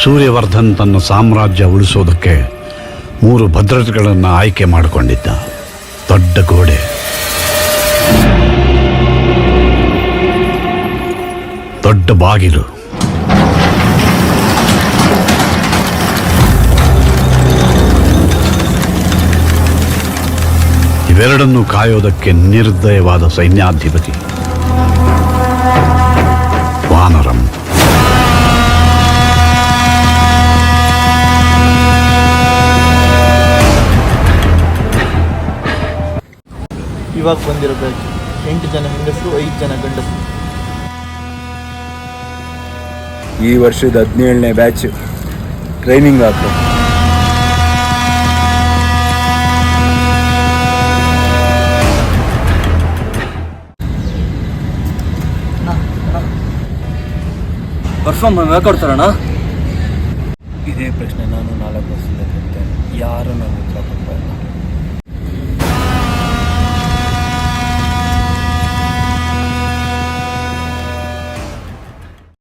ಸೂರ್ಯವರ್ಧನ್ ತನ್ನ ಸಾಮ್ರಾಜ್ಯ ಉಳಿಸೋದಕ್ಕೆ 3 ಭದ್ರತೆಗಳನ್ನು ಆಯ್ಕೆ ಮಾಡಿಕೊಂಡಿದ್ದ. ದೊಡ್ಡ ಗೋಡೆ, ದೊಡ್ಡ ಬಾಗಿಲು, ಇವೆರಡನ್ನೂ ಕಾಯೋದಕ್ಕೆ ನಿರ್ದಯವಾದ ಸೈನ್ಯಾಧಿಪತಿ ವಾನರಂ. ಇವಾಗ ಬಂದಿರೋ ಬ್ಯಾಚ್ 8 ಜನ ಹೆಂಗಸರು, 5 ಜನ ಗಂಡಸರು. ಈ ವರ್ಷದ 17ನೇ ಬ್ಯಾಚ್ ಟ್ರೈನಿಂಗ್ ಆಗ್ತದೆ. ಪರ್ಫಾರ್ಮ್ ಯಾಕೆ ಕೊಡ್ತಾರಣ್ಣ? ಇದೇ ಪ್ರಶ್ನೆ ನಾನು 4 ವರ್ಷದಿಂದ ಕೇಳ್ತೇನೆ, ಯಾರು ನನ್ನ ಹತ್ರ